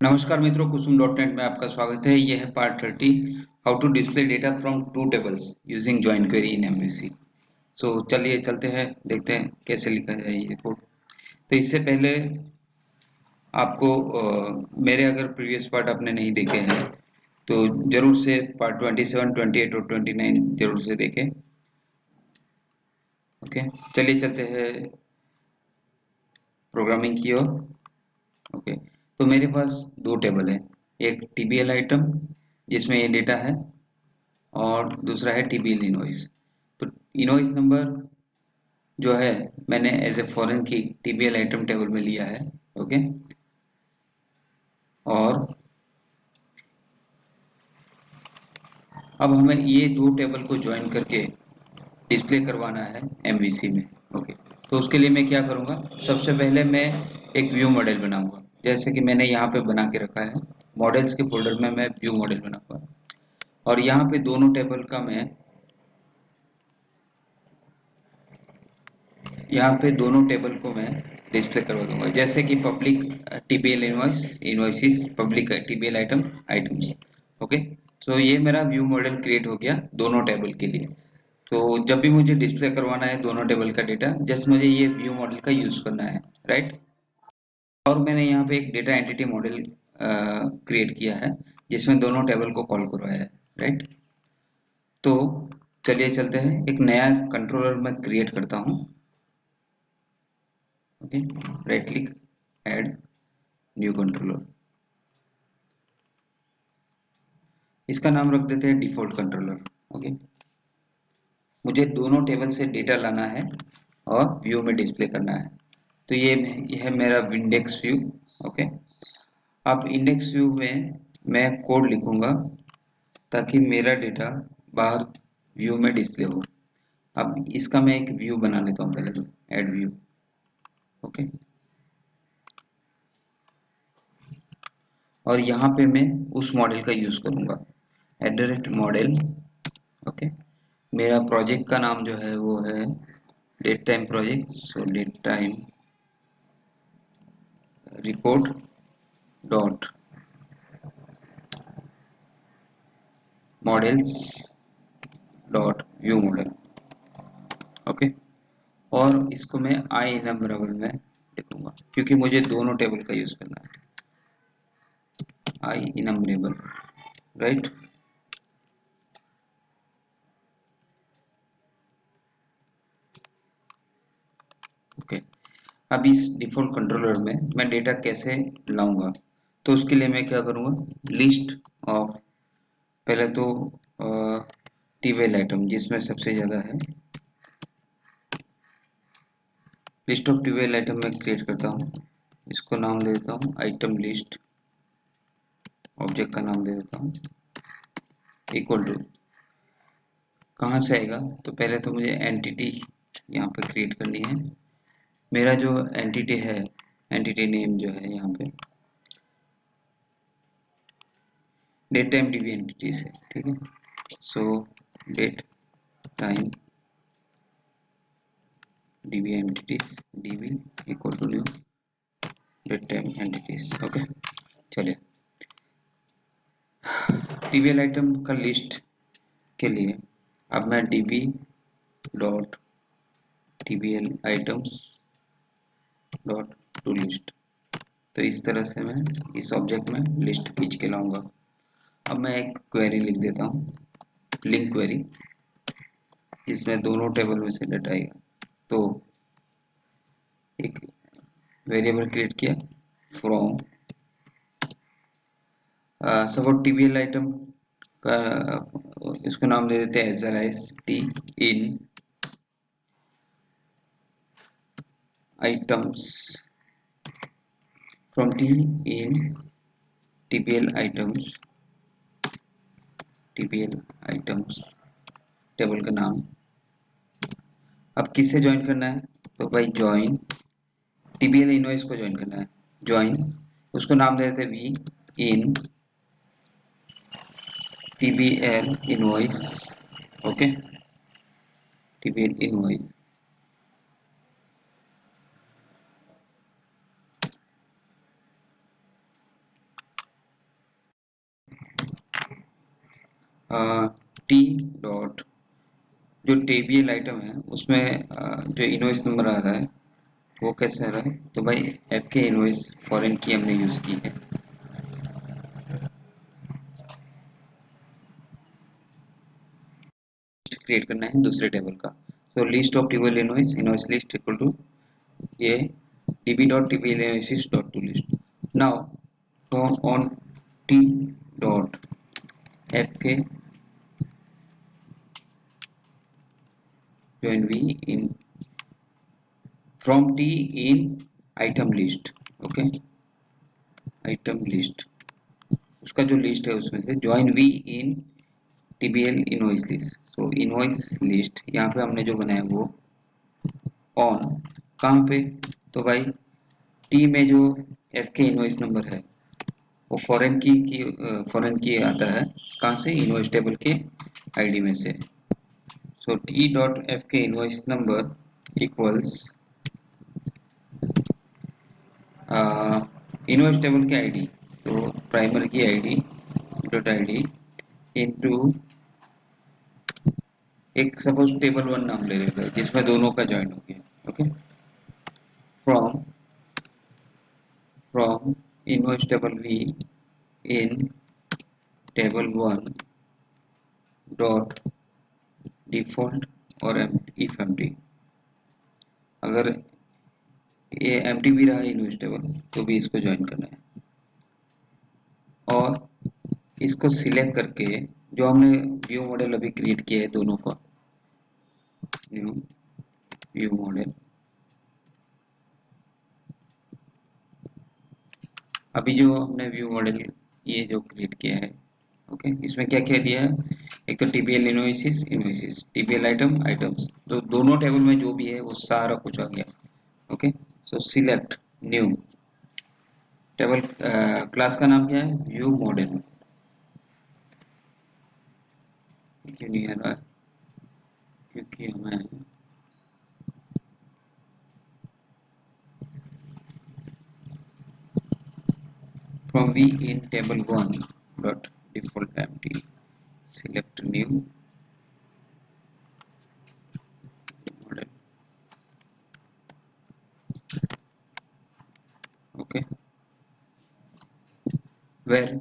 नमस्कार मित्रों, कुसुम dot net में आपका स्वागत है। यह है part 30, how to display data from two tables using join query in MVC. So चलिए चलते हैं, देखते हैं कैसे लिखा जाए ये कोड। तो इससे पहले आपको मेरे अगर प्रीवियस पार्ट आपने नहीं देखे हैं तो जरूर से पार्ट 27, 28 और 29 जरूर से देखें। ओके, चलिए चलते हैं प्रोग्रामिंग की ओर। ओके, तो मेरे पास दो टेबल है, एक टीबीएल आइटम जिसमें ये डेटा है और दूसरा है टीबीएल इनवॉइस। तो इनवॉइस नंबर जो है मैंने एज ए फॉरेन की टीबीएल आइटम टेबल में लिया है। ओके, और अब हमें ये दो टेबल को ज्वाइन करके डिस्प्ले करवाना है एमवीसी में। ओके, तो उसके लिए मैं क्या करूँगा, सबसे पहले मैं एक व्यू मॉडल बनाऊंगा, जैसे कि मैंने यहाँ पे बना के रखा है। मॉडल्स के फोल्डर में मैं व्यू मॉडल बनाऊंगा और यहाँ पे दोनों टेबल का मैं यहाँ पे दोनों टेबल को मैं डिस्प्ले करवा दूंगा, जैसे कि public TBL invoice, invoices, public TBL item, items. Okay, तो ये मेरा व्यू मॉडल क्रिएट हो गया दोनों टेबल के लिए। तो जब भी मुझे डिस्प्ले करवाना है दोनों टेबल का डेटा, जस्ट मुझे ये व्यू मॉडल का यूज करना है, राइट। और मैंने यहाँ पे एक डेटा एंटिटी मॉडल क्रिएट किया है जिसमें दोनों टेबल को कॉल करवाया है, राइट। तो चलिए चलते हैं, एक नया कंट्रोलर मैं क्रिएट करता हूँ। Okay, right click, add new controller. इसका नाम रख देते हैं डिफॉल्ट कंट्रोलर। ओके, मुझे दोनों टेबल से डेटा लाना है और व्यू में डिस्प्ले करना है। तो ये है मेरा इंडेक्स व्यू। ओके, अब इंडेक्स व्यू में मैं कोड लिखूंगा ताकि मेरा डेटा बाहर व्यू में डिस्प्ले हो। अब इसका मैं एक व्यू बना लेता हूँ पहले, तो ऐड व्यू। ओके, और यहाँ पे मैं उस मॉडल का यूज करूंगा, @model। ओके, मेरा प्रोजेक्ट का नाम जो है वो है date time project. So date time report dot models dot view model. Okay, और इसको मैं आई इनमरेबल में लिखूंगा क्योंकि मुझे दोनों टेबल का यूज करना है, आई इनमरेबल, राइट। ओके, अब इस डिफॉल्ट कंट्रोलर में मैं डेटा कैसे लाऊंगा, तो उसके लिए मैं क्या करूंगा, लिस्ट ऑफ, पहले तो टीबीएल आइटम जिसमें सबसे ज्यादा है, लिस्ट ऑफ टीबीएल आइटम में क्रिएट करता हूँ। इसको नाम दे देता हूँ आइटम लिस्ट, ऑब्जेक्ट का नाम दे देता हूँ इक्वल टू, कहाँ से आएगा, तो पहले तो मुझे एंटिटी यहाँ पे क्रिएट करनी है। मेरा जो एंटिटी है, एंटिटी नेम जो है यहाँ पे डेट टाइम डीबी एंटिटी से, ठीक है। So date time DB entities, DB equal to new date time entities. Okay, चलिए टीबीएल आइटम का लिस्ट के लिए अब मैं DB dot TBL items dot to list, तो इस तरह से मैं इस ऑब्जेक्ट में लिस्ट खींच के लाऊंगा। अब मैं एक क्वेरी लिख देता हूँ, लिंक क्वेरी, जिसमें दोनों टेबल में से डाटा आएगा। तो एक वेरिएबल क्रिएट किया फ्रॉम, सपोज टीबीएल आइटम का इसको नाम दे देते हैं S R I S T in items, from T in TBL items, TBL items table का नाम। अब किससे ज्वाइन करना है, तो भाई ज्वाइन टीबीएल इनवॉइस को ज्वाइन करना है, ज्वाइन, उसको नाम दे देते हैं V in TBL invoice. Okay, TBL invoice, T dot जो टेबल आइटम है उसमें जो इनवॉइस नंबर आ रहा है वो कैसे आ रहा है, तो भाई एफ के इनवॉइस फॉरेन की हमने यूज की है। क्रिएट करना है दूसरे टेबल का। So list of table invoice, invoice list equal to ये db dot tbl analysis dot to list. Now from on t dot fk join v in from t in item list, okay, item list उसका जो list है उसमें से join v in tbl invoice list। so invoice list यहाँ पे हमने जो बनाया वो on कहाँ पे, तो भाई t में जो fk इनवॉइस नंबर है वो फॉरेन की आता है कहाँ से, इनवॉइस टेबल के आईडी में से। सो टी डॉट एफ के invoice number equals invoice table की आईडी, तो प्राइमर की आईडी डॉट आईडी इनटू एक सपोज टेबल वन नाम ले लेते हैं जिसमें दोनों का ज्वाइन हो गया, okay, from from invoice table v in table one dot default और इफ एम्प्टी, अगर ये एम्प्टी भी रहा इन्वेस्टेबल तो भी इसको ज्वाइन करना है। और इसको सिलेक्ट करके जो हमने व्यू मॉडल अभी क्रिएट किया है दोनों का, न्यू व्यू मॉडल, अभी जो हमने व्यू मॉडल ये जो क्रिएट किया है, ओके, इसमें क्या क्या दिया है, एक तो टीबीएल इनवॉइसेस इनवॉइसेस, टीबीएल आइटम आइटम्स, तो दोनों टेबल में जो भी है वो सारा कुछ आ गया, ओके। सो सिलेक्ट न्यू टेबल, क्लास का नाम क्या है, व्यू मॉडल, क्यों नहीं आ रहा है, क्योंकि हमें from v in table 1 dot default empty select new model, okay, where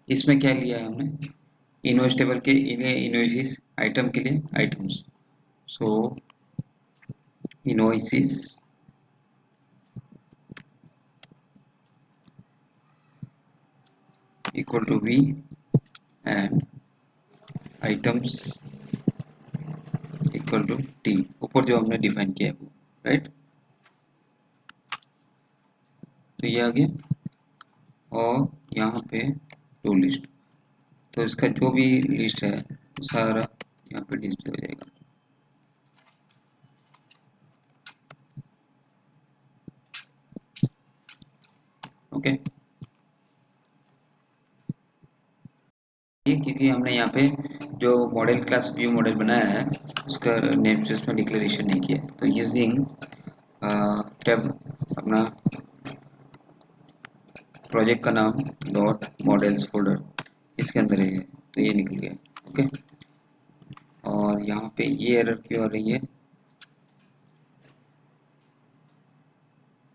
इसमें क्या लिया है हमने, इनवॉइस टेबल के इनवॉइसेस आइटम के लिए items, so invoices equal to v and items equal to t, ऊपर जो हमने डिफाइन किया है वो, राइट, तो ये आ गया। और यहाँ पे टू लिस्ट, तो इसका जो भी लिस्ट है सारा यहाँ पे डिस्प्ले हो जाएगा, ओके। क्योंकि हमने यहाँ पे जो मॉडल क्लास व्यू मॉडल बनाया है उसका नेम स्पेस में डिक्लेरेशन नहीं किया, तो यूजिंग टैब अपना प्रोजेक्ट का नाम डॉट मॉडल्स फोल्डर इसके अंदर है, तो ये निकल गया, ओके। और यहाँ पे ये एरर क्यों आ रही है,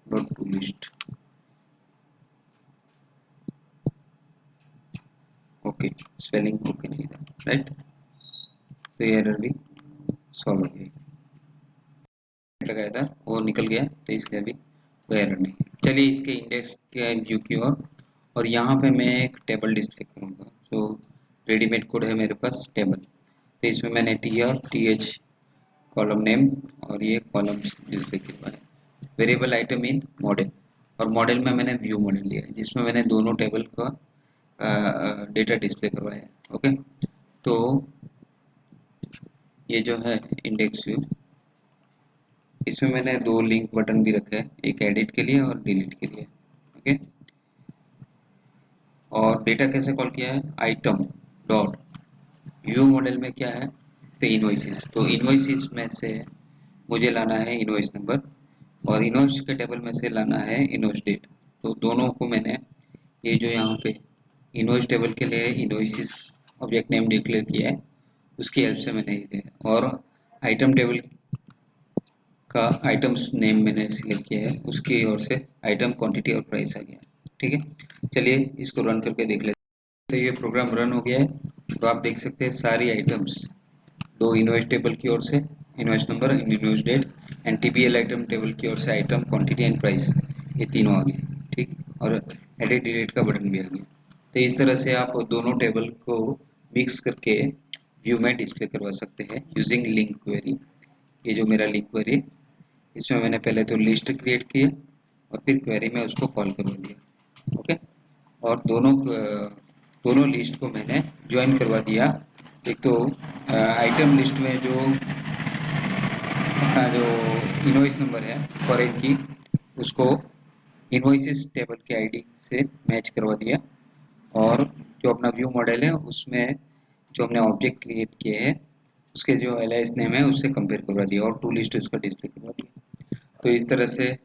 dot to list, okay, spelling okay नहीं था, राइट, तो ये एरर भी सॉल्व हो गई, लगाया था वो निकल गया, तो इसलिए अभी कोई एरर नहीं। चलिए इसके इंडेक्स के व्यू की ओर, और यहाँ पे मैं एक टेबल डिस्प्ले करूँगा, तो रेडीमेड कोड है मेरे पास टेबल, तो इसमें मैंने T R T H column name और ये कॉलम डिस्प्ले करवाया है, वेरिएबल आइटम इन मॉडल, और मॉडल में मैंने व्यू मॉडल लिया है जिसमें मैंने दोनों टेबल का डेटा डिस्प्ले करवाया है, ओके। तो ये जो है इंडेक्स व्यू, इसमें मैंने दो लिंक बटन भी रखा है, एक एडिट के लिए और डिलीट के लिए, ओके। और डेटा कैसे कॉल किया है, आइटम डॉट व्यू मॉडल में क्या है, तो इनवॉइसेस, तो इनवॉइसेस में से मुझे लाना है इनवॉइस नंबर, और इनवॉइस के टेबल में से लाना है इनवॉइस डेट, तो दोनों को मैंने ये जो यहाँ पे इनवॉइस टेबल के लिए इनवॉइसेस ऑब्जेक्ट नेम डिक्लेयर किया है उसकी हेल्प से मैंने ये दिया, और आइटम टेबल का आइटम्स नेम मैंने सिलेक्ट किया है, उसकी ओर से आइटम क्वांटिटी और प्राइस आ गया। ठीक है, चलिए इसको रन करके देख लेते हैं। तो ये प्रोग्राम रन हो गया है। तो आप देख सकते हैं सारी आइटम्स दो इनवॉइस टेबल की ओर से invoice number, invoice date and TBL item table की ओर से आइटम क्वांटिटी एंड प्राइस, ये तीनों आ गए। ठीक, और एडिट डिलीट का बटन भी आ गया। तो इस तरह से आप दोनों टेबल को मिक्स करके व्यू में डिस्प्ले करवा सकते हैं यूजिंग लिंक क्वेरी। ये जो मेरा लिंक क्वेरी, इसमें मैंने पहले तो लिस्ट क्रिएट किया और फिर क्वेरी में उसको कॉल करवा दिया। ओके, और दोनों लिस्ट को मैंने ज्वाइन करवा दिया। एक तो आइटम लिस्ट में जो अपना जो इनवॉइस नंबर है फॉरेन की, उसको इनवॉइसेस टेबल के आईडी से मैच करवा दिया, और जो अपना व्यू मॉडल है उसमें जो हमने ऑब्जेक्ट क्रिएट किए हैं उसके जो एलाइस नेम है उससे कंपेयर करवा दिया और टू लिस्ट उसका डिस्प्ले करवा दिया। तो इस तरह से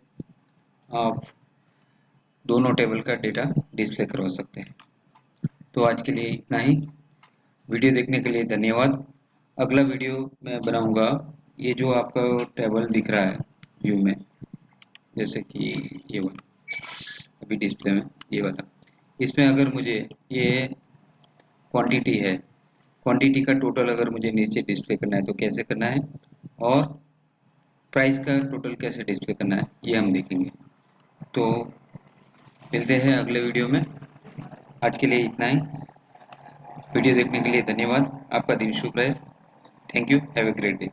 आप दोनों टेबल का डेटा डिस्प्ले करवा सकते हैं। तो आज के लिए इतना ही। वीडियो देखने के लिए धन्यवाद। अगला वीडियो मैं बनाऊंगा, ये जो आपका टेबल दिख रहा है व्यू में, जैसे कि ये वाला अभी डिस्प्ले में ये वाला, इसमें अगर मुझे ये क्वांटिटी है, क्वांटिटी का टोटल अगर मुझे नीचे डिस्प्ले करना है तो कैसे करना है, और प्राइस का टोटल कैसे डिस्प्ले करना है, ये हम देखेंगे। तो मिलते हैं अगले वीडियो में। आज के लिए इतना ही। वीडियो देखने के लिए धन्यवाद। आपका दिन शुभ रहे। Thank you. Have a great day.